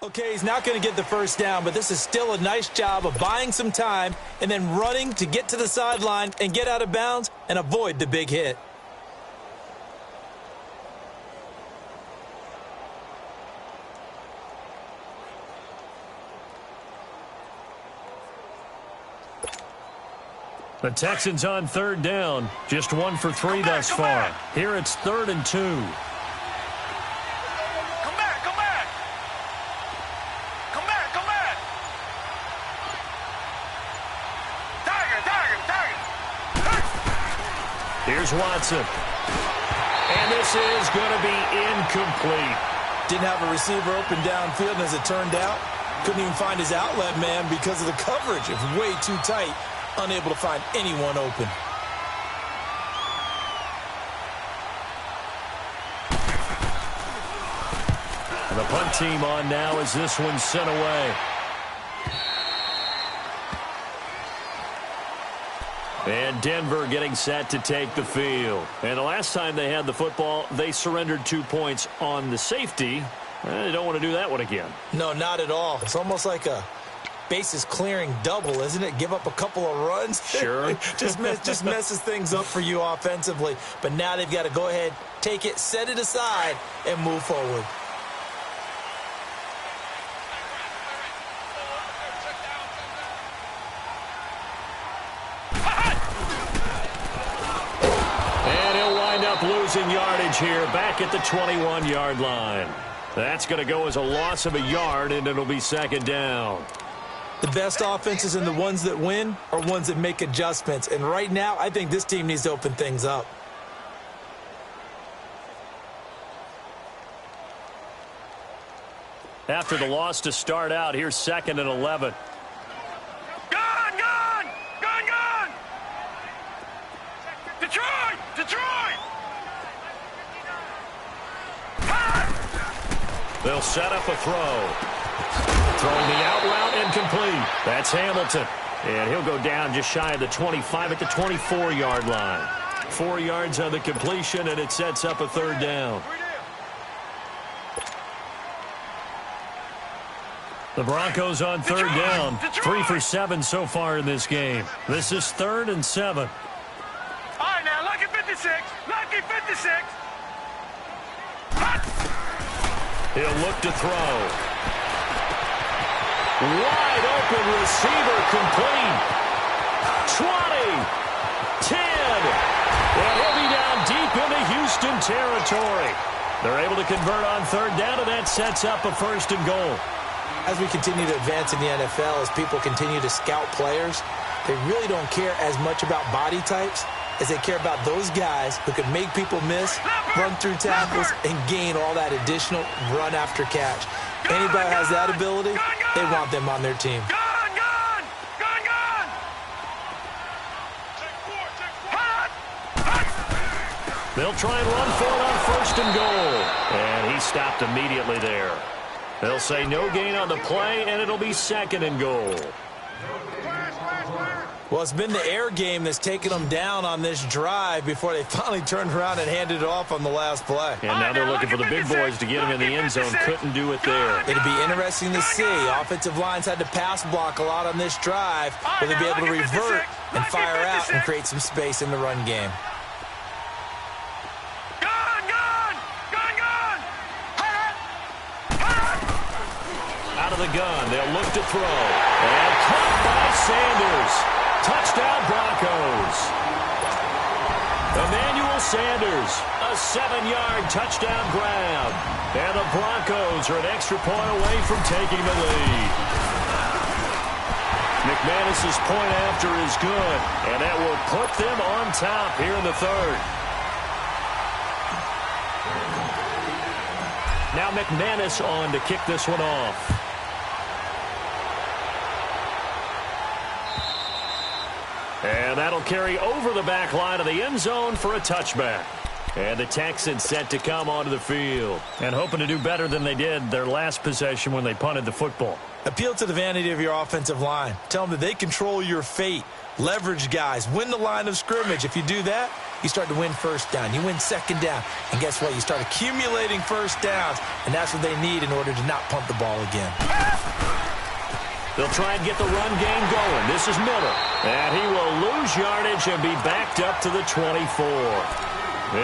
Okay, he's not going to get the first down, but this is still a nice job of buying some time and then running to get to the sideline and get out of bounds and avoid the big hit. The Texans on third down, just 1 for 3 thus far. Here it's 3rd and 2. Here's Watson. And this is going to be incomplete. Didn't have a receiver open downfield, and as it turned out, couldn't even find his outlet man because of the coverage. It was way too tight, unable to find anyone open. And the punt team on now as this one's sent away. And Denver getting set to take the field. And the last time they had the football, they surrendered 2 points on the safety. They don't want to do that one again. No, not at all. It's almost like a bases clearing double, isn't it? Give up a couple of runs. Sure. just messes things up for you offensively. But now they've got to go ahead, take it, set it aside, and move forward. Losing yardage here back at the 21-yard line. That's going to go as a loss of a yard, and it'll be 2nd down. The best offenses and the ones that win are ones that make adjustments. And right now, I think this team needs to open things up. After the loss to start out, here's 2nd and 11. Gone! Detroit! They'll set up a throw. Throwing the out route incomplete. That's Hamilton. And he'll go down just shy of the 25 at the 24-yard line. 4 yards on the completion, and it sets up a 3rd down. The Broncos on 3rd down. 3 for 7 so far in this game. This is 3rd and 7. All right, now, lucky 56. He'll look to throw. Wide open receiver complete. 20, 10. And he'll be down deep into Houston territory. They're able to convert on 3rd down, and that sets up a 1st and goal. As we continue to advance in the NFL, as people continue to scout players, they really don't care as much about body types as they care about those guys who can make people miss, run through tackles, and gain all that additional run after catch. Anybody who has that ability, they want them on their team. They'll try and run for it on 1st and goal. And he stopped immediately there. They'll say no gain on the play, and it'll be 2nd and goal. Well, it's been the air game that's taken them down on this drive before they finally turned around and handed it off on the last play. And now they're looking for the big boys to get him in the end zone. Couldn't do it there. It'll be interesting to see. Offensive lines had to pass block a lot on this drive. Will they be able to revert and fire out and create some space in the run game? Out of the gun, they'll look to throw. And caught by Sanders. Touchdown Broncos. Emmanuel Sanders, a 7-yard touchdown grab. And the Broncos are an extra point away from taking the lead. McManus's point after is good, and that will put them on top here in the 3rd. Now McManus on to kick this one off. And that'll carry over the back line of the end zone for a touchback. And the Texans set to come onto the field. And hoping to do better than they did their last possession when they punted the football. Appeal to the vanity of your offensive line. Tell them that they control your fate. Leverage guys. Win the line of scrimmage. If you do that, you start to win first down. You win second down. And guess what? You start accumulating first downs. And that's what they need in order to not punt the ball again. They'll try and get the run game going. This is Miller. And he will lose yardage and be backed up to the 24.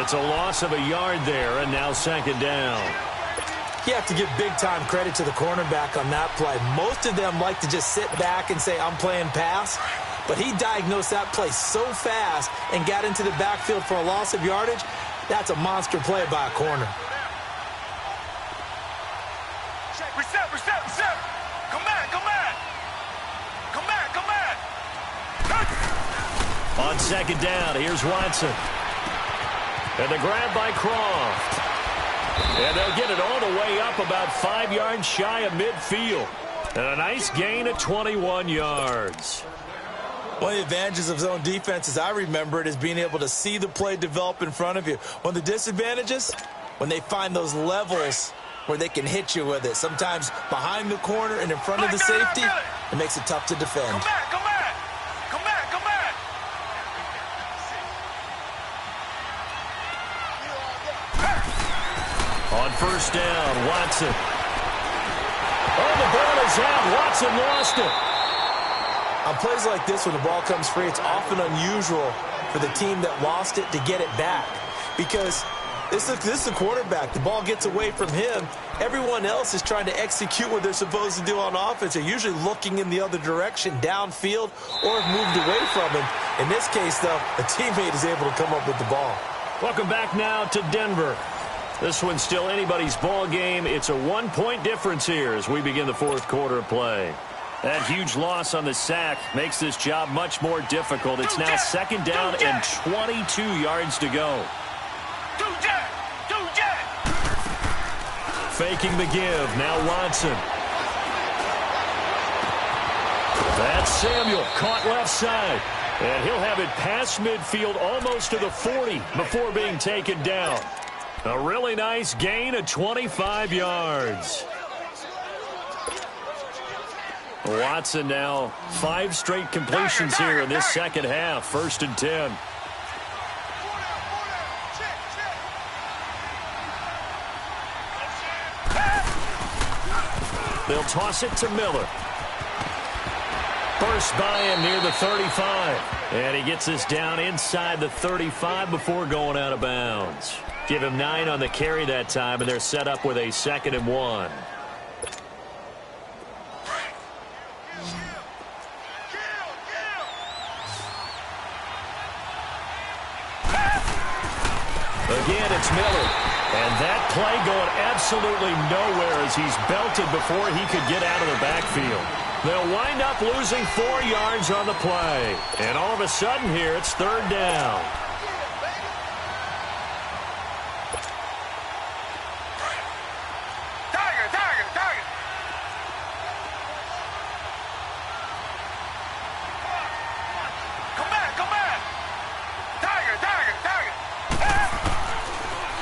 It's a loss of a yard there, and now second down. You have to give big-time credit to the cornerback on that play. Most of them like to just sit back and say, I'm playing pass. But he diagnosed that play so fast and got into the backfield for a loss of yardage. That's a monster play by a corner. Reset, reset, reset. Come back, come back. Come back, come back. On second down, here's Watson. And the grab by Croft. And they'll get it all the way up about 5 yards shy of midfield. And a nice gain of 21 yards. One of the advantages of zone defense, as I remember it, is being able to see the play develop in front of you. One of the disadvantages, when they find those levels where they can hit you with it. Sometimes behind the corner and in front of the safety, it makes it tough to defend. Come back, come back. Come back, come back. On first down, Watson. Oh, the ball is out. Watson lost it. On plays like this, when the ball comes free, it's often unusual for the team that lost it to get it back. Because this is the quarterback. The ball gets away from him. Everyone else is trying to execute what they're supposed to do on offense. They're usually looking in the other direction, downfield, or have moved away from him. In this case, though, a teammate is able to come up with the ball. Welcome back now to Denver. This one's still anybody's ball game. It's a 1-point difference here as we begin the fourth quarter of play. That huge loss on the sack makes this job much more difficult. It's now second down and 22 yards to go. Faking the give. Now Watson. That's Samuel caught left side. And he'll have it past midfield almost to the 40 before being taken down. A really nice gain of 25 yards. Watson now 5 straight completions here in this second half. 1st and 10. They'll toss it to Miller. Burst by him near the 35. And he gets this down inside the 35 before going out of bounds. Give him 9 on the carry that time, and they're set up with a 2nd and 1. Again, it's Miller. And that play going absolutely nowhere as he's belted before he could get out of the backfield. They'll wind up losing 4 yards on the play. And all of a sudden here, it's 3rd down.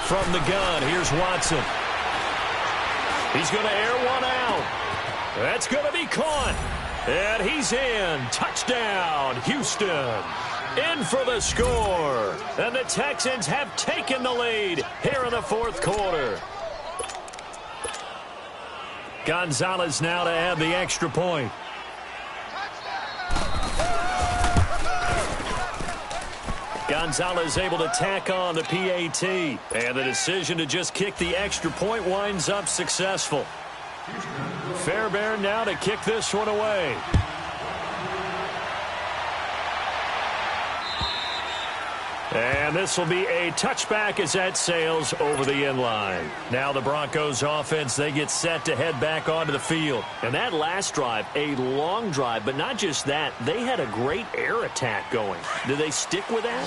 From the gun, here's Watson. He's going to air one out. That's going to be caught. And he's in. Touchdown, Houston. In for the score. And the Texans have taken the lead here in the fourth quarter. Gonzalez now to add the extra point. Gonzalez able to tack on the PAT. And the decision to just kick the extra point winds up successful. Fairbairn now to kick this one away. And this will be a touchback as that sails over the end line. Now the Broncos offense, they get set to head back onto the field. And that last drive, a long drive, but not just that, they had a great air attack going. Do they stick with that?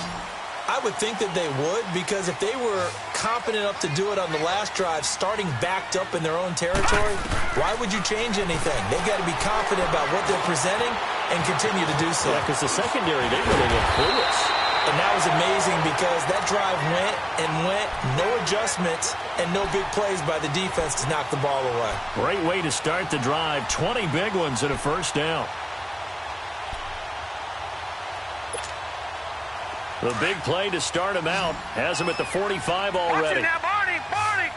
I would think that they would, because if they were confident enough to do it on the last drive, starting backed up in their own territory, why would you change anything? They've got to be confident about what they're presenting and continue to do so. Yeah, because the secondary, they really look clueless. And that was amazing because that drive went and went, no adjustments, and no big plays by the defense to knock the ball away. Great way to start the drive. 20 big ones and a first down. The big play to start him out has him at the 45 already. Now, Barney, Barney!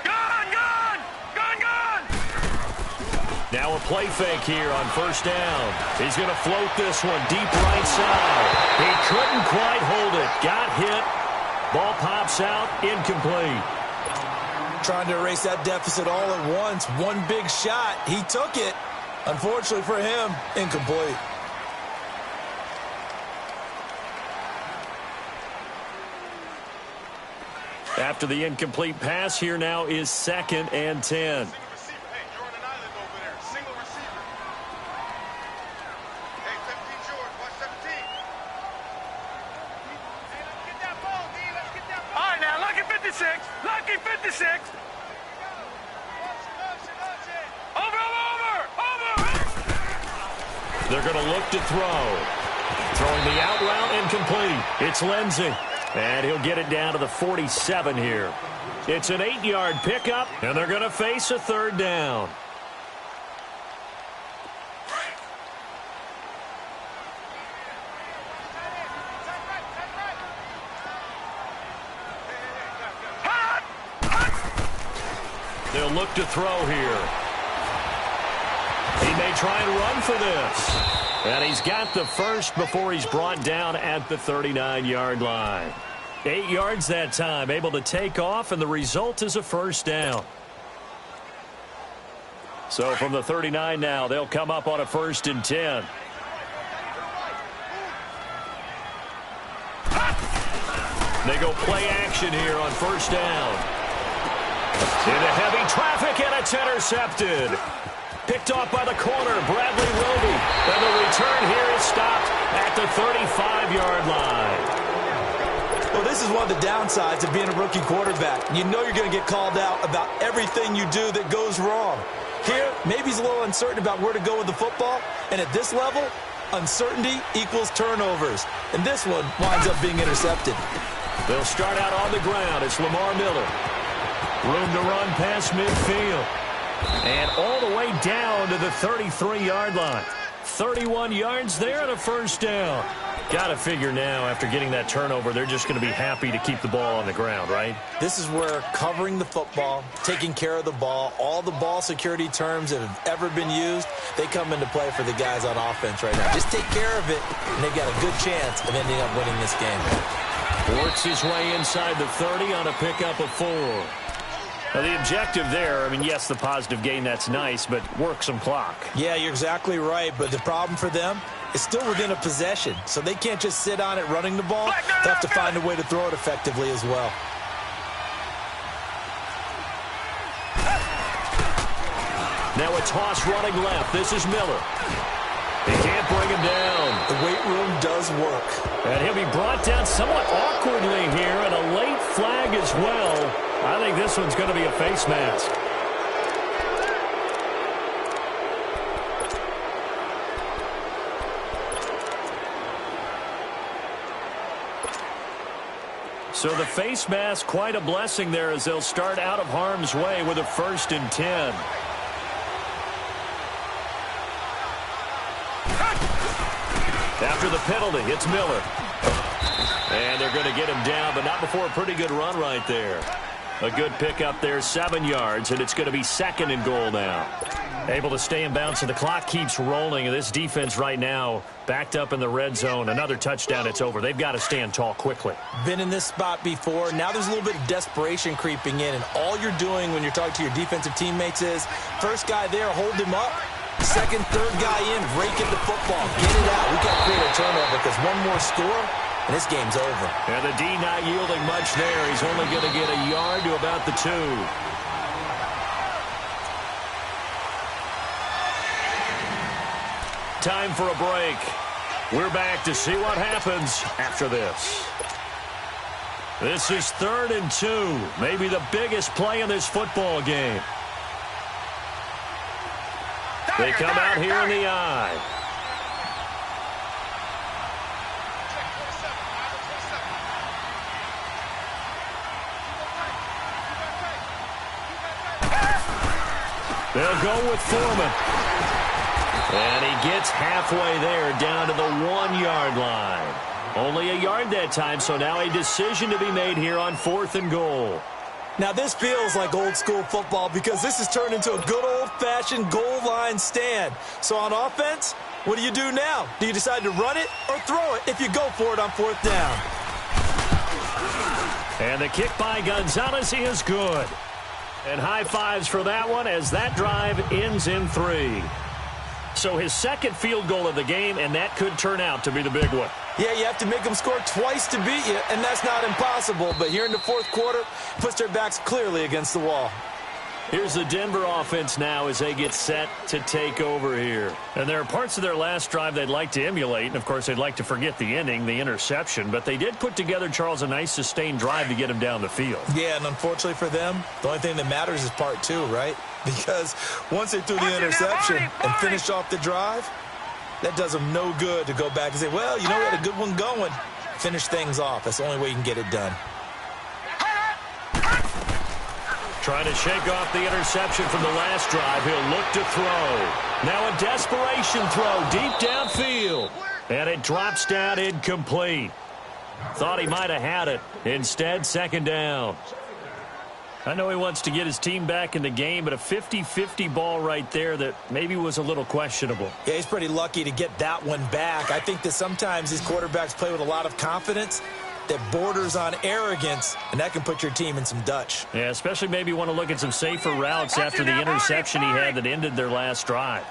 Gun! Now a play fake here on first down. He's going to float this one deep right side. He couldn't quite hold it. Got hit. Ball pops out. Incomplete. Trying to erase that deficit all at once. One big shot. He took it. Unfortunately for him, incomplete. After the incomplete pass, here now is 2nd and 10. Lucky 56. Over. They're going to look to throw. Throwing the out route incomplete. It's Lindsey. And he'll get it down to the 47 here. It's an 8-yard pickup, and they're going to face a third down. They'll look to throw here. He may try and run for this. And he's got the first before he's brought down at the 39-yard line. 8 yards that time, able to take off, and the result is a first down. So from the 39 now, they'll come up on a 1st and 10. They go play action here on first down. Into heavy traffic, and it's intercepted. Picked off by the corner, Bradley Roby. And the return here is stopped at the 35-yard line. Well, this is one of the downsides of being a rookie quarterback. You know you're going to get called out about everything you do that goes wrong. Here, maybe he's a little uncertain about where to go with the football. And at this level, uncertainty equals turnovers. And this one winds up being intercepted. They'll start out on the ground. It's Lamar Miller. Room to run past midfield. And all the way down to the 33-yard line. 31 yards there and a first down. Got to figure now, after getting that turnover, they're just going to be happy to keep the ball on the ground, right? This is where covering the football, taking care of the ball, all the ball security terms that have ever been used, they come into play for the guys on offense right now. Just take care of it, and they've got a good chance of ending up winning this game. Works his way inside the 30 on a pickup of 4. Now, the objective there, I mean, yes, the positive gain, that's nice, but work some clock. Yeah, you're exactly right, but the problem for them is still within a possession, so they can't just sit on it running the ball. They have to find a way to throw it effectively as well. Now a toss running left. This is Miller. He can't bring him down. The weight room does work. And he'll be brought down somewhat awkwardly here, and a late flag as well. I think this one's going to be a face mask. So the face mask, quite a blessing there as they'll start out of harm's way with a 1st and 10. After the penalty, it's Miller. And they're going to get him down, but not before a pretty good run right there. A good pickup there, 7 yards, and it's going to be 2nd and goal now. Able to stay in bounds, and the clock keeps rolling. And this defense right now backed up in the red zone. Another touchdown, it's over. They've got to stand tall quickly. Been in this spot before. Now there's a little bit of desperation creeping in, and all you're doing when you're talking to your defensive teammates is, first guy there, hold him up. Second, third guy in, rake at the football. Get it out. We got to create a turnover because one more score, and this game's over. And the D not yielding much there. He's only going to get a yard to about the 2. Time for a break. We're back to see what happens after this. This is 3rd and 2. Maybe the biggest play in this football game. They come out here in the I. They'll go with Foreman. And he gets halfway there, down to the 1-yard line. Only a yard that time, so now a decision to be made here on 4th and goal. Now, this feels like old-school football because this has turned into a good old-fashioned goal line stand. So on offense, what do you do now? Do you decide to run it or throw it if you go for it on 4th down? And the kick by Gonzalez is good. And high fives for that one as that drive ends in 3. So his second field goal of the game, and that could turn out to be the big one. Yeah, you have to make them score twice to beat you, and that's not impossible. But here in the 4th quarter, puts their backs clearly against the wall. Here's the Denver offense now as they get set to take over here. And there are parts of their last drive they'd like to emulate. And, of course, they'd like to forget the ending, the interception. But they did put together, Charles, a nice sustained drive to get him down the field. Yeah, and unfortunately for them, the only thing that matters is part 2, right? Because once they threw the interception and finished off the drive, that does them no good to go back and say, well, you know, we had a good one going. Finish things off. That's the only way you can get it done. Trying to shake off the interception from the last drive. He'll look to throw. Now a desperation throw deep downfield. And it drops down incomplete. Thought he might have had it. Instead, 2nd down. I know he wants to get his team back in the game, but a 50-50 ball right there that maybe was a little questionable. Yeah, he's pretty lucky to get that one back. I think that sometimes these quarterbacks play with a lot of confidence that borders on arrogance, and that can put your team in some Dutch. Yeah, especially maybe want to look at some safer routes after the interception he had that ended their last drive.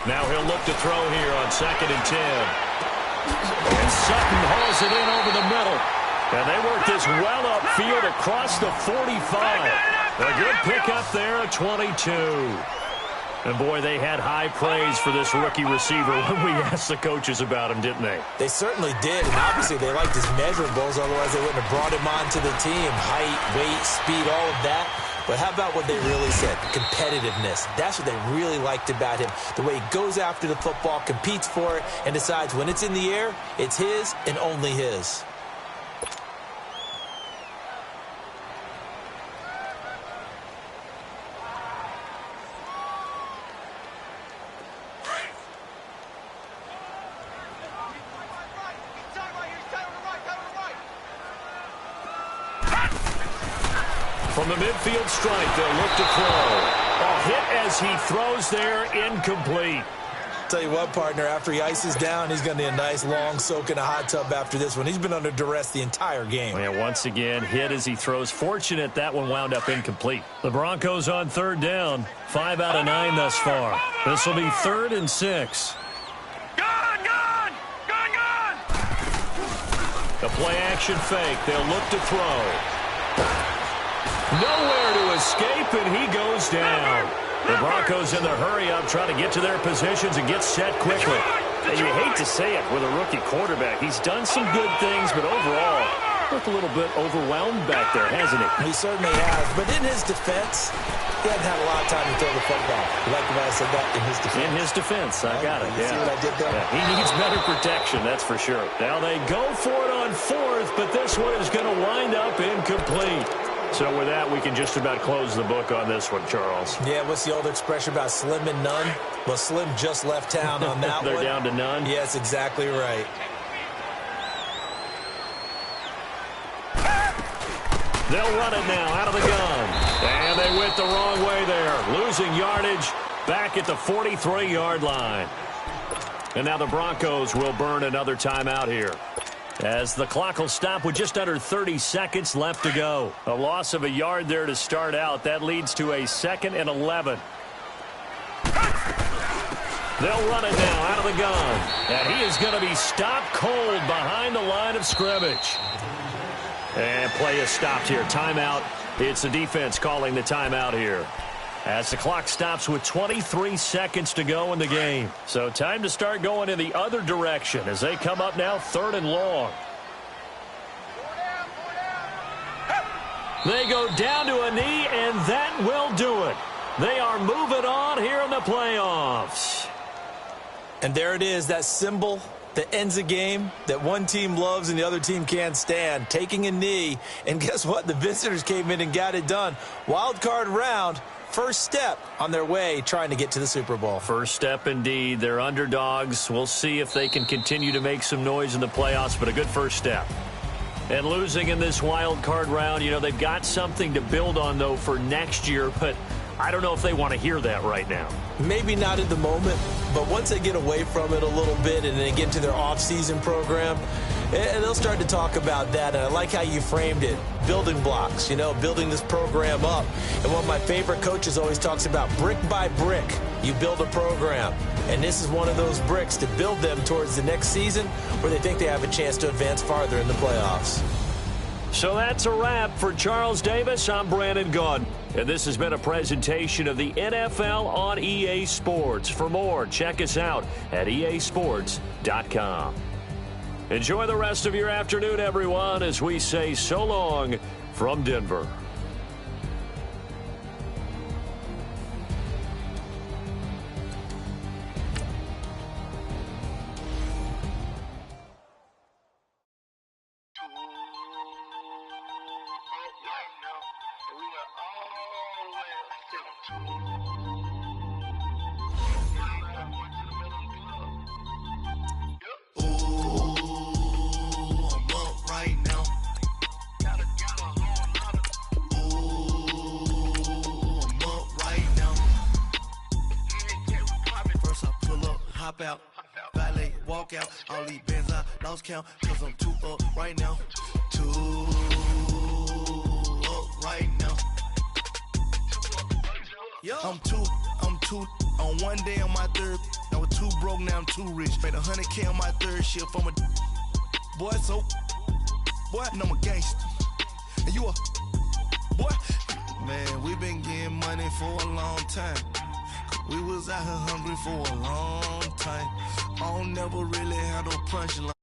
Now he'll look to throw here on 2nd and 10. And Sutton hauls it in over the middle. And they work this well upfield across the 45. A good pickup there at 22. And, boy, they had high praise for this rookie receiver when we asked the coaches about him, didn't they? They certainly did, and obviously they liked his measurables, otherwise they wouldn't have brought him onto the team. Height, weight, speed, all of that. But how about what they really said? Competitiveness. That's what they really liked about him. The way he goes after the football, competes for it, and decides when it's in the air, it's his and only his. From the midfield stripe, they'll look to throw. A hit as he throws there, incomplete. Tell you what, partner, after he ices down, he's going to need a nice long soak in a hot tub after this one. He's been under duress the entire game. And once again, hit as he throws. Fortunate that one wound up incomplete. The Broncos on 3rd down. 5 out of 9 thus far. This will be 3rd and 6. Gone! The play-action fake. They'll look to throw. Nowhere to escape, and he goes down. The Broncos in the hurry-up trying to get to their positions and get set quickly. And you hate to say it with a rookie quarterback. He's done some good things, but overall, looked a little bit overwhelmed back there, hasn't he? He certainly has. But in his defense, he hasn't had a lot of time to throw the football. You like the way I said that? In his defense. In his defense, I got it. You see what I did there? Yeah, he needs better protection, that's for sure. Now they go for it on 4th, but this one is going to wind up incomplete. So with that, we can just about close the book on this one, Charles. Yeah, what's the old expression about slim and none? Well, Slim just left town on that They're one. down to none? Yes, exactly right. They'll run it now out of the gun. And they went the wrong way there. Losing yardage back at the 43-yard line. And now the Broncos will burn another timeout here, as the clock will stop with just under 30 seconds left to go. A loss of a yard there to start out. That leads to a 2nd and 11. They'll run it now out of the gun. And he is going to be stopped cold behind the line of scrimmage. And play is stopped here. Timeout. It's the defense calling the timeout here, as the clock stops with 23 seconds to go in the game. So time to start going in the other direction as they come up now 3rd and long. They go down to a knee, and that will do it. They are moving on here in the playoffs. And there it is, that symbol that ends a game that one team loves and the other team can't stand, taking a knee. And guess what? The visitors came in and got it done. Wild card round, first step on their way trying to get to the Super Bowl. First step indeed. They're underdogs. We'll see if they can continue to make some noise in the playoffs, but a good first step. And losing in this wild card round, you know, they've got something to build on, though, for next year, but I don't know if they want to hear that right now. Maybe not at the moment, but once they get away from it a little bit and they get into their off-season program, and they'll start to talk about that. And I like how you framed it, building blocks, you know, building this program up. And one of my favorite coaches always talks about brick by brick, you build a program. And this is one of those bricks to build them towards the next season where they think they have a chance to advance farther in the playoffs. So that's a wrap for Charles Davis. I'm Brandon Gunn. And this has been a presentation of the NFL on EA Sports. For more, check us out at easports.com. Enjoy the rest of your afternoon, everyone, as we say so long from Denver. Out, valet, walk out, all these bands I lost count, cause I'm too up right now, too up right now. I'm too, on one day on my third, I was too broke, now I'm too rich, made 100K on my third shift from a boy, so, boy, and I'm a gangster, and you a, boy, man, we been getting money for a long time. We was out here hungry for a long time. I don't never really have no punchline.